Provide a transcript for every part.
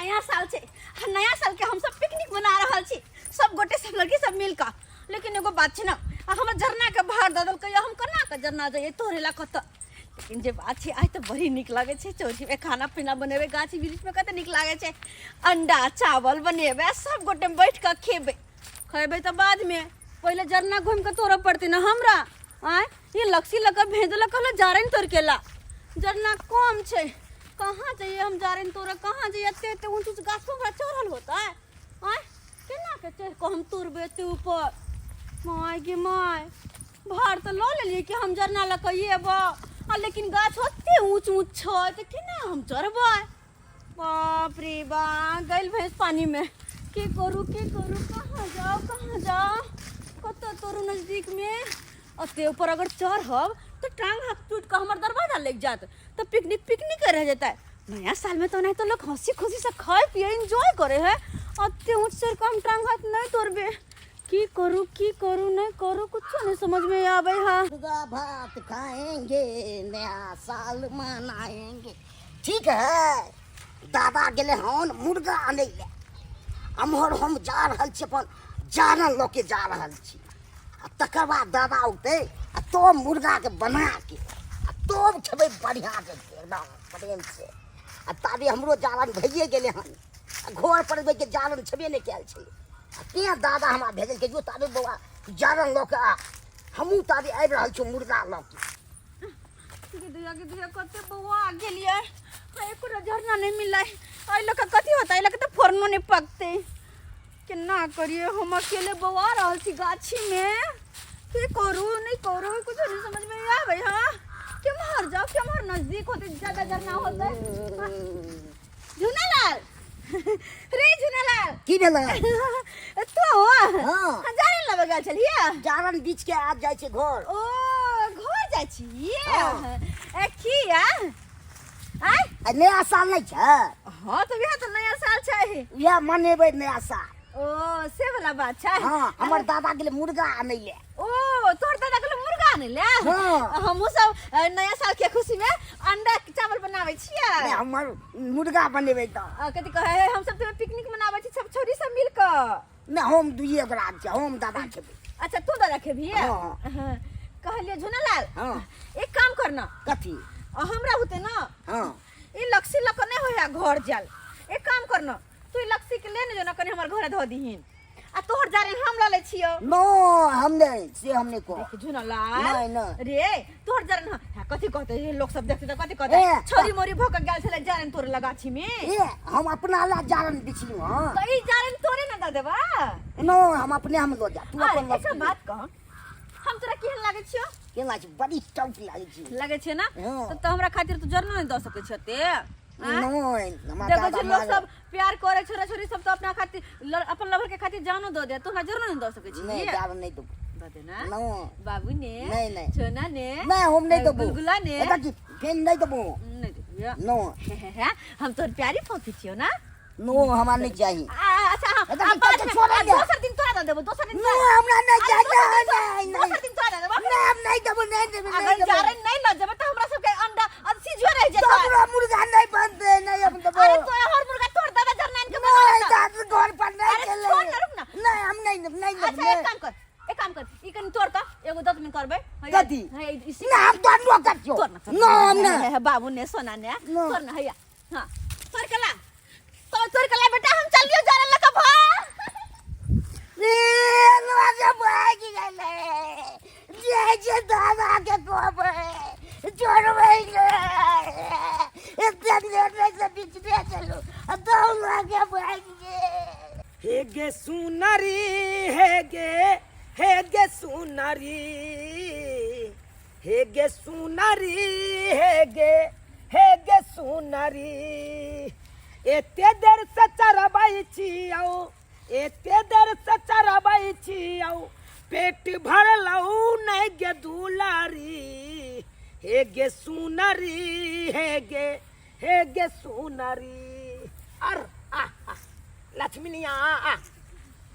नया साल छे, नया साल के हम सब पिकनिक मना रहल छी, सब गोटे सब लड़की सब मिलकर। लेकिन एगो बात छे ना, हमर झरना के भार द देलकै, हम केना के झरना जाइए तोरे ला कत। लेकिन जे बात छे आज तो बड़ी निक लागे छे, चौरी में खाना पीना बनेबे, गाछी वृक्ष में कते निक लागे छे, अंडा चावल बनेबे, सब गोटे बैठ के खेबे। खेबे तो बाद में, पहले झरना घूम के तोड़ पड़ती ना हमरा। आय ये लक्ष्य लगा भेजल कहला जारन तोड़ केला, झरना कम छे, कहाँ जाइए हम जारन तोड़, कहाँ जाइए एते ऊंच ऊंच गाछ पर चढ़ल होता है। आय केना के चढ़ को हम तोड़बे एते ऊपर। माय गे माय, भार तो लो लेलिए कि हम झरना लग येबा, लेकिन गाछ ओते ऊंच ऊंच छै त केना हम चढ़बै। बाप रे बा, गइल भैंस पानी में, की करू कहाँ जाओ कत तोरू नजदीक में। अते ऊपर अगर चढ़ब तो टांग हाथ टूट के हमर दरवाजा लग जात, तो पिकनिक रह जाता है। नया साल में तो नहीं तो लोग हंसी खुशी से खाए पिए एंजॉय करे है, अते ऊंच से कम टांग हाथ नहीं तोड़बे। की करूँ नहीं करूँ, कुछ नहीं समझ में आवे। हाँ भात खाएंगे, नया साल मनाएंगे। ठीक है, दादा गेले हन मुर्गा आने ले, अमहर हम जा रहल छी, अपन जानल लोग के जा रहल छी। तकर बाद दादा औते तो मुर्गा के बना के तो खेबे बढ़िया से एकदम प्रेम से। ताबे हमरो जालन भइए गेले हन, घर पर के जालन छबे नहीं कैल छे। तें दादा हमरा भेजल के जो ताबे बौआ जालन लोग के हमहू ताबे आबि रहल छी मुर्गा लोग के। गिदिया कते बौआ गेलिए, एको झरना नहीं मिला, आई लोग का कथी होता, आई लोग तो फोरनो नहीं पकते। केना करिए, हम अकेले बौआ रहल छी गाछी में, की करूँ नहीं करूँ कुछ नहीं समझ में आवे। हाँ केम्हर जाओ, केम्हर नजदीक होते ज्यादा झरना होते। झुनालाल रे झुनालाल, की भेलै तो हां जारन लगे गेल छलिए, जारन बीच के आ जाय छे घर। ओ घर जाय छिए, ए किया आय नया साल नहीं छे। हां तो यह तो नया साल छै, यह मनेबे नया साल। ओ से वाला बात छै। हां हमर दादा गेले मुर्गा आने ले। ओ तोर दादा गेले मुर्गा आने ले। हां हमहु सब नया साल के खुशी में अंडा चावल बनावे छिए। हमर मुर्गा बनेबे त कथि कहे, हम सब पिकनिक मनावे छी सब छोरी सब मिल के। नहीं हम दुइये गोरा छे, हम दादा खेबे। अच्छा तू दादा खेबी। हां कहलिए झुनालाल, हां एक काम करना, कथी हमरा होते ना हां ई लक्ष्य लक नहीं होया घर जाल। एक काम करना, तू ई लक्ष्य के लेने जो ना कने हमर घर ध दीहिन, आ तोहर जारन हम ल ले छियो। नो हम नहीं से हम नहीं को झुनालाल नहीं रे, तोहर जारन हां कथि कहते ये लोग सब देखते त कथि कहते, छोरी मोरी भोक गेल छले जारन तोर लगाछी में। ए हम अपना ला जारन बिछलू। हां तो ई जारन तोरे ना द देबा। नो हम अपने हम लो जा, तू अपन लो। अच्छा बात कह, हम तोरा केहन लागे छियो? केला छी बड़ी टॉप लागे छी। लागे छै ना, हां तो हमरा खातिर तू जरना नहीं द सके छते। नो हमार देखो दादा जी लोग सब प्यार करे, छोरा छोरी सब तो अपना खातिर अपन लवर के खातिर जानो दो दे, तोहरा जरूर नहीं दो सके छी। नहीं जारन नहीं दो दे ना नो बाबू ने, नहीं सोना ने, नहीं हम नहीं दो गुलगुला ने, एटा की फेन नहीं दो नहीं दे नो। हम तोर प्यारी पोती छियो ना। नो हमार नहीं चाहिए। अच्छा एटा हां की बाद तो में छोड़ दे। दोसर दिन तोरा द देबो, दोसर दिन नो हमरा नहीं चाहिए। नहीं दोसर दिन तोरा द देबो। नहीं हम नहीं दबो, नहीं देबो, नहीं अगर देबो। जारन नहीं ल जेबे तो हमरा सब के अंडा सिझो रह जेतै। हमरा मुर्गा नहीं बनते, नहीं हम दबो। अरे तोरा हर मुर्गा तोड़ दादा जरनाइन के नहीं बना। दादा घर पर नहीं अरे खेले। छोड़ ना, रुक ना। नहीं हम नहीं दबो, नहीं दबो। अच्छा एक काम कर ई कनी तोड़ त एगो 10 मिनट करबे। कथी? हां इसी ना हम तो नो करछो। नो हम ना बाबू ने सोना ने नो। तोड़ ना हैया। हां तोड़ कला बेटा, हम चलियो जारन लका भा। रे लोगे भागी गेले, जे दादा के कोबे छोड़बे ने। इतना देर से बीच में चलो तो लोगे भागी गे। हे गे सुनरी, हे गे सुनरी, हे गे सुनरी, हे गे सुनरी। एते देर से चरबै छियौ, एते देर से चरबै छियौ, पेट भरलौ नहीं गे दुलारी। हे गे सुनरी, हे गे सुनरी। अर आ लक्ष्मीनिया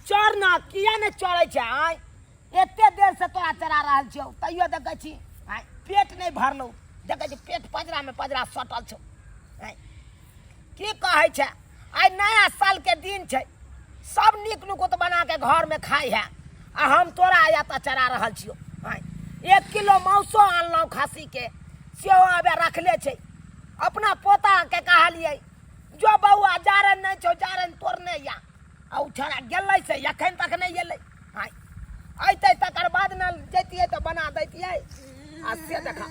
चरना किया ने चढ़े छै? एते देर से तोरा चरा रहल छियौ, तैयो देखै छी पेट नहीं भरलौ, देखै छी पेट पजरा में पजरा सटल छौ। की कहै छै आई नया साल के दिन छे सब नीक नुकुत बना के घर में खाई है आ हम तोरा आया त चरा रहल छियो। हां 1 किलो मांसो आनलौ खासी के सेहो आबे रखले छे। अपना पोता के कहलिए जो बउआ जारन नहीं छो जारन तोड़ने या आ उठरा गेलै से एखन तक नहीं एलै। हां अइते तकर बाद न जैतिए त बना दैतिए आ से देखा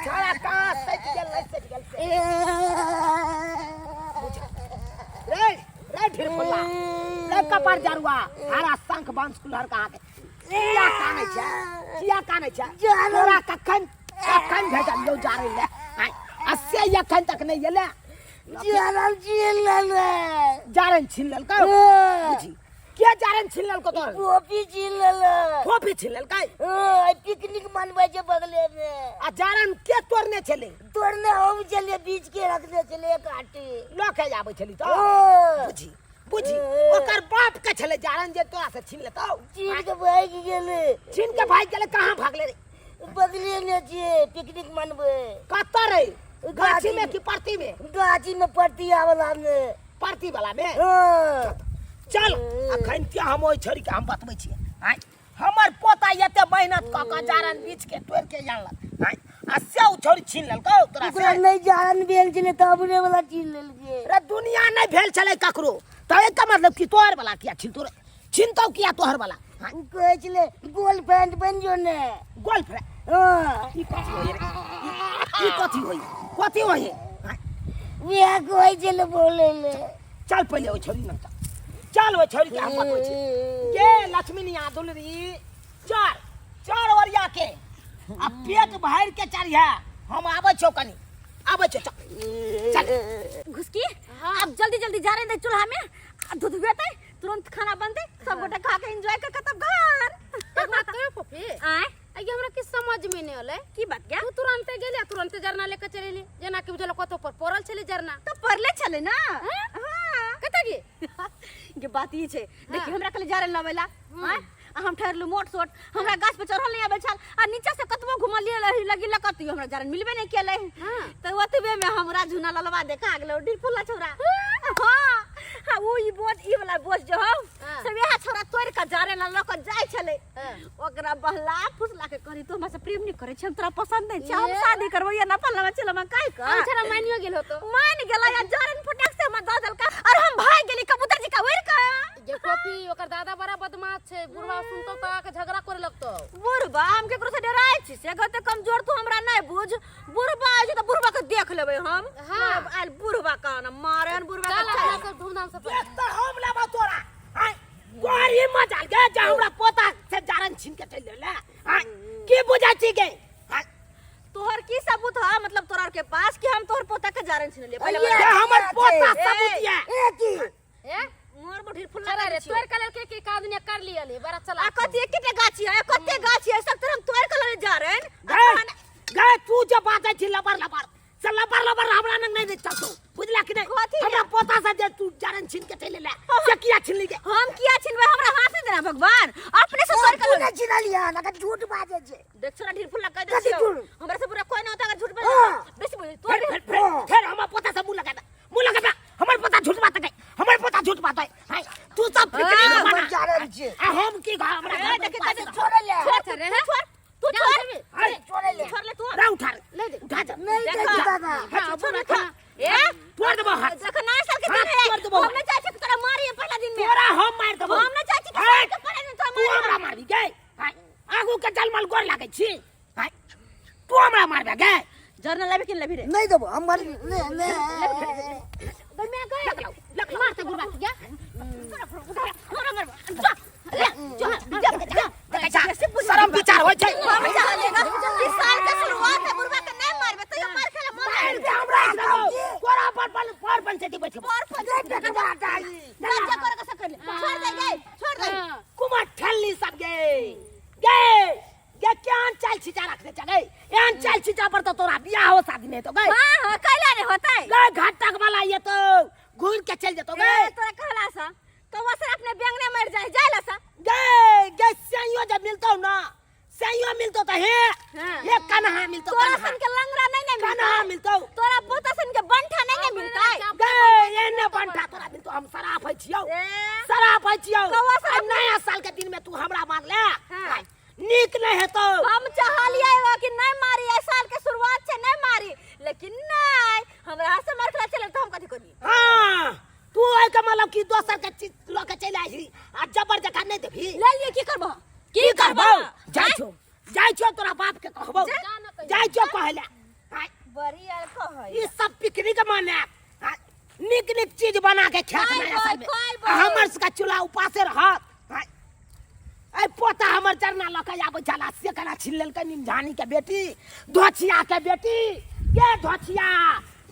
छाड़ा कहाँ सच गेल से रे रे ढेर फुल्ला रे कपार जरुआ हरा शंख बांस कुलहर कहा के चिया काने छे तोरा कखन भेटल जो जारे ले आ से एखन तक नहीं एले जारन छीन लेलकै बुझी के जारन छीन लेलको तोर टोपी छीन लेले टोपी छीन लेलकै पिकनिक मनबै छै बगले में आ जारन के तोड़ने छले तोड़ने हम चले बीच के रखने चले काटे लोके आबै छली त बुझी बुझी ओकर बाप के छले जारन जे तोरा से छीन लेतौ छीन के भाग गेले कहां भागले रे बगले में छे पिकनिक मनबै कत्ता रे गाछी में कि परती में गाछी में परती वाला में परती वाला में चल अखन के हम ओइ छोरी के हम बतबै छी। आइ हमर पोता एते मेहनत क के जारन बीच के तोड़ के जानलक आइ आ से उ छोरी छीन लेलकौ तोरा से नहीं जारन भेल छले तबरे वाला छीन लेलके रे दुनिया नहीं भेल छले ककरो त एकर मतलब कि तोहर वाला किया छीन तोरे छीनतौ किया तोहर वाला कहै छले गर्लफ्रेंड बन जो ने गर्लफ्रेंड ई कथि होय रे ई कथि होय वे कहै छले बोले ले चल पहिले ओ छोरी न चल ओ छोरी के हम बतबै छी के लक्ष्मीनिया दुलरी चार ओरिया के आ पेट भर के चढ़िया हम आबै छौ कनी आबै छौ चल घुसकी अब जल्दी जल्दी जा रहे हैं चूल्हा में दूध बेटे तुरंत खाना बनते सब गोटे खा के एंजॉय कर तब घर एक बात कहे पपी आए आगे हमरा की समझ में नहीं आले की बात क्या तू तुरंत गेले तुरंत जरना लेके चलेली जना कि बुझल कतो पर पड़ल छले जरना तो परले चले ना हां कता गे ये बात ई छे देखि हमरा कल जा रहे लवेला हां हम ठहरलू मोट सोट हमरा गाछ पे चढ़ल नहीं आबे छल आ नीचे से कतबो घुमलिए लगी लकत हमरा जारन मिलबे नहीं केले त ओतबे में हमरा झुना ललवा देखा गेलो डिल फुल्ला छोरा हां वो ई बोझ ई वाला बोझ जो हो सब यह छोरा तोड़ के जारे ला लक जाय छले ओकरा बहला फुसला के करी तो हमरा से प्रेम नहीं करे छ तोरा पसंद नहीं छ हम शादी करबो या ना पल्ला चलो मैं काई का छोरा मानियो गेल हो तो मान गेला या जारन फटक से हम द देलका और हम भाग गेली कबूतर जी का वेर का ये पपी ओकर दादा बड़ा बदमाश छे बुढ़वा सुनतो त आके झगड़ा करे लगतो बुढ़वा हम केकरो से डराय छी से गते कमजोर तू हमरा नहीं बुझ बुढ़वा जे त बुढ़वा के देख लेबे हम हां आइल बुढ़वा का ना मारन बुढ़वा चल के अपना सब धूमधाम से देख त हम लेबा तोरा आइ गोरी मजाल गे जा हमरा पोता से जारन छीन के चल ले आइ की बुझा छी गे तोहर की सबूत है मतलब तोरा के पास कि हम तोहर पोता के जारन छीन ले पहले ये हमर पोता सबूतिया की ए मोर बठीर फुल्ला चला रे तोर कलर के आदमी कर लिया ले बड़ा चला आ कते किटे गाछी है कते गाछी है सब तरह तोर कलर जारन गे तू जे बात छी लबर चल लबर हमरा न नहीं चलतो बुझला कि नहीं हमरा पोता से जे तू जारन छीन के चले ले से किया छीन ली गे हम किया छीनबे हमरा हाथ से देना भगवान अपने से तोर कलर ना छिना लिया ना का झूठ बाजे छे देख छोरा ढीर फुल्ला कह दे हमरा से पूरा कोई ना होता अगर झूठ बोले बेसी बोले फिर हम पोता से मुंह लगा हमर पोता झूठ बात है हमर पोता झूठ बात है तू सब फिक्र मत जारन छे हम की हमरा देख छोड़ ले छोड़ रे छोड़ तू छोड़ ले तू रा उठा ले दे उठा जा नहीं देखी दादा हां छोड़ ए तोड़ देबो हाथ देख ना साल के दिन है हमने चाची तोरा मारी पहला दिन में तोरा हम मार देबो हमने चाची के साथ के पहले दिन तो तू हमरा मारबी गे आगू के जलमल गोर लागे छी तू हमरा मारबे गे जर्नल लेबे किन लेबी रे नहीं देबो हम मार ले मैं गए लक मार के गुरबा गया हमरा मर शरम विचार होय छै इस साल के शुरुआत है बुढ़वा के नहीं मारबे तो मार खेला मार दे हमरा तोरा पर पंचायती बैठे छोड़ दे कुमार ठल्ली सब गे क्या चाल छिचा रखने चा गए एन चाल छिचा पर तो तोरा बियाह हो शादी नहीं तो गए हां कैला नहीं होता है गए घाटक वाला ये तो घूर के चल जतो गए तोरा कहला सा तो वसर अपने बैंगने मर जाए जायला सा गे सैयो जब मिलतो ना सैयो मिलतो तो हे कन्हा मिलतो तोरा सन के लंगड़ा नहीं मिलता कन्हा मिलतो तोरा पोता सन के बंठा नहीं मिलता है गे ये ने बंठा हम शराब है छियो ए, शराब है छियो कौआ शराब? नया साल के दिन में तू हमरा मार ले हाँ। नीक नहीं है तो हम चाहलिए कि नहीं मारी ए साल के शुरुआत से नहीं मारी, लेकिन नहीं हमरा से मार के चले तो हम कथी करी। हाँ तू है के मतलब कि दोसर के चीज लो के चले आई आ जबर जका नहीं देबी ले लिए की करबो की करबो जाय छो तोरा बाप के कहबो जा न कहियो। जाय छो कहले हाय बड़ी यार कहै ये सब पिकनिक माने हाय, निक निक चीज बना के खेत खाइ में भाई, असल में खाइ भाई। हमर सबका चूल्हा उपासे रहत हाय, ए पोता हमर चरना लके आबै छला से कना छीन लेलकै निमझानी के बेटी धोछिया के बेटी के धोछिया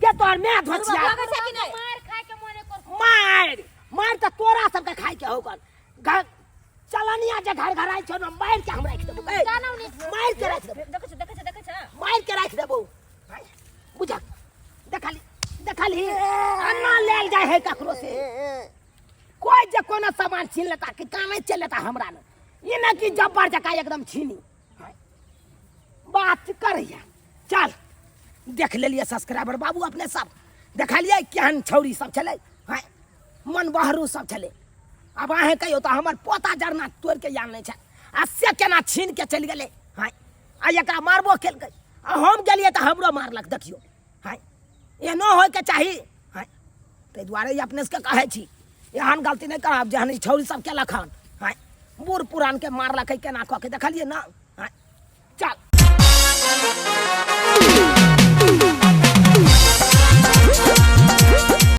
के तोर में धोछिया लगे छै कि नहीं? मार खाए के मने कर मार मार त तोरा सबके खाइ के होगन घर चलनिया जे घर घर आइ छौ न मार के हमरा राख देबो जानो नी मार के राख देबो देखे छ मार के राख देबो बुझा देखली अन्ना लेल जाय है ककरो से कोई जे कोनो सामान छीन लेता कि काने चल लेता हमरा न ये न कि जब्बर जका एकदम छीनी बात करैया चल देख लेलिए सब्सक्राइबर बाबू अपने सब देखलिए केहन छौरी सब छले हाय मन बहरू सब छले अब आहे कहियो तो हमर पोता जरना तोड़ के जान नहीं छै आ से केना छीन के चल गेले हाय आ एकरा मारबो केलकै आ हम गेलिए तो हमरो मारलक देखियो हाय एनो होय के चाही हाय तै दुआरे ई अपने से कहै छी एहन गलती नहीं करब जहन ई छौरी सब केलक हन हाय बूढ़ पुरान के मारलक केना कह के देखलिए ना हाय चल